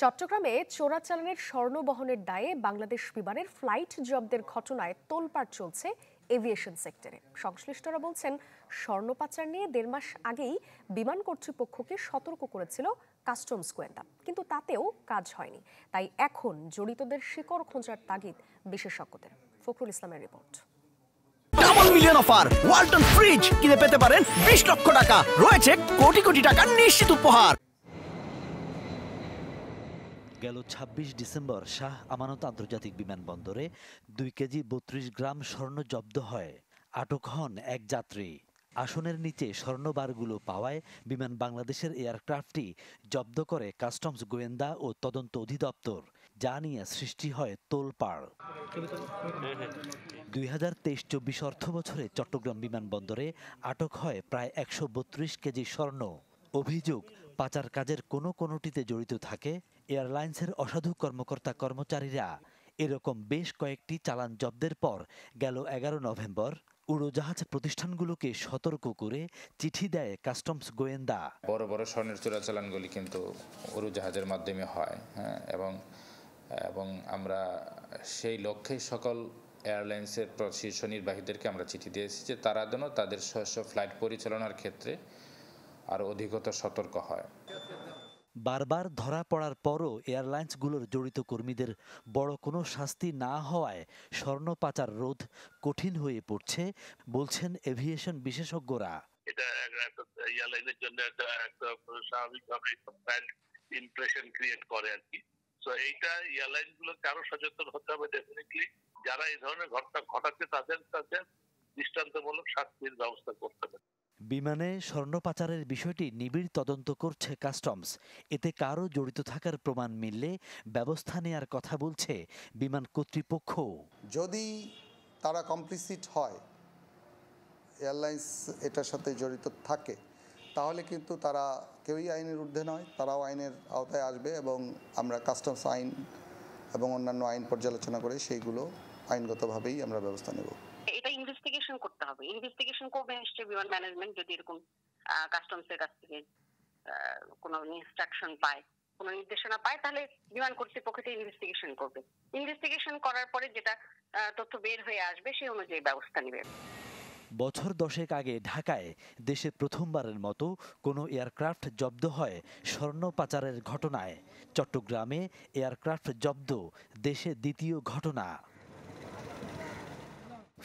চট্টগ্রামে চোরাচালানের স্বর্ণ বহনের দায়ে বাংলাদেশ বিমানের ফ্লাইট জব্দের ঘটনায় তোলপাড় চলছে এভিয়েশন সেক্টরে। সংশ্লিষ্টরা বলছেন, স্বর্ণ পাচার নিয়ে 1.5 মাস আগেই বিমান কর্তৃপক্ষকে সতর্ক করেছিল কাস্টমস গোয়েন্দা, কিন্তু তাতেও কাজ হয়নি। তাই এখন জড়িতদের শিকড় খোঁজার তাগিদ বিশেষজ্ঞদের। ফখরুল ইসলামের report. Double million offer Walton fridge কিনে পেতে পারেন 20 লক্ষ টাকা, রয়েছে কোটি কোটি টাকার নিশ্চিত উপহার। গেল 26 ডিসেম্বর শাহ আমানত আন্তর্জাতিক বিমানবন্দরে 2 কেজি 32 গ্রাম স্বর্ণ জব্দ হয়। আটক হন এক যাত্রী। আসনের নিচে স্বর্ণবারগুলো পাওয়ায় বিমান বাংলাদেশের এয়ারক্রাফটটি জব্দ করে কাস্টমস গোয়েন্দা ও তদন্ত অধিদপ্তর, যা নিয়ে সৃষ্টি হয় তোলপাড়। 2023-24 অর্থ বছরে চট্টগ্রাম বিমানবন্দরে আটক হয় প্রায় 132 কেজি স্বর্ণ। অভিযোগ, পাচার কাজের কোনোটিতে জড়িত থাকে এয়ারলাইন্সের অসাধু কর্মকর্তা কর্মচারীরা। এরকম বেশ কয়েকটি চালান জব্দের পর গেল 11 নভেম্বর উড়োজাহাজ প্রতিষ্ঠানগুলোকে সতর্ক করে চিঠি দেয় কাস্টমস গোয়েন্দা। বড় বড় স্বর্ণের চোরাচালানগুলি কিন্তু উড়োজাহাজের মাধ্যমে হয়, হ্যাঁ, এবং আমরা সেই লক্ষ্যে সকল এয়ারলাইন্সের শীর্ষ নির্বাহীদেরকে আমরা চিঠি দিয়েছি যে তারা যেন তাদের স্ব ফ্লাইট পরিচালনার ক্ষেত্রে আরও অধিকতর সতর্ক হয়। বারবার ধরা পড়ার পরও এয়ারলাইন্সগুলোর জড়িত কর্মীদের বড় কোনো শাস্তি না হওয়ায় স্বর্ণ পাচার রোধ কঠিন হয়ে পড়ছে বলছেন এভিয়েশন বিশেষজ্ঞরা। এটা এয়ারলাইনের জন্য একটা স্বাভাবিকভাবে ব্যাড ইমপ্রেশন ক্রিয়েট করে আর কি। তো এইটা এয়ারলাইনগুলোকে আরো সচেতন হতে হবে ডেফিনেটলি। যারা এই ধরনের ঘটনা ঘটাচ্ছে তাদের কাছে দৃষ্টান্তমূলক শাস্তির ব্যবস্থা করতে হবে। বিমানে স্বর্ণ পাচারের বিষয়টি নিবিড় তদন্ত করছে কাস্টমস। এতে কারো জড়িত থাকার প্রমাণ মিললে ব্যবস্থা নেয়ার কথা বলছে বিমান কর্তৃপক্ষ। যদি তারা কমপ্লিসিট হয়, এয়ারলাইন্স এটার সাথে জড়িত থাকে, তাহলে কিন্তু তারা কেউই আইনের ঊর্ধ্বে নয়, তারাও আইনের আওতায় আসবে এবং আমরা কাস্টমস আইন এবং অন্যান্য আইন পর্যালোচনা করে সেইগুলো আইনগতভাবেই আমরা ব্যবস্থা নেব। এটা ইনভেস্টিগেশন করতে হবে। ইনভেস্টিগেশন করবে নিশ্চয়ই বিমান ম্যানেজমেন্ট, যদি এরকম কাস্টমসের কাছ থেকে কোনো ইনস্ট্রাকশন পায়, কোনো নির্দেশনা পায়, তাহলে বিমান কর্তৃপক্ষ ইনভেস্টিগেশন করবে। ইনভেস্টিগেশন করার পরে যেটা তথ্য বের হয়ে আসবে সেই অনুযায়ী ব্যবস্থা নেবে। বছর 10 আগে ঢাকায় দেশে প্রথমবারের মতো কোনো এয়ারক্রাফট জব্দ হয় স্বর্ণ পাচারের ঘটনায়। চট্টগ্রামে এয়ারক্রাফট জব্দ দেশে দ্বিতীয় ঘটনা।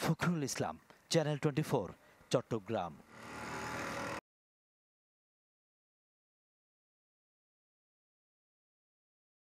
ফখরুল ইসলাম, চ্যানেল 24, চট্টগ্রাম।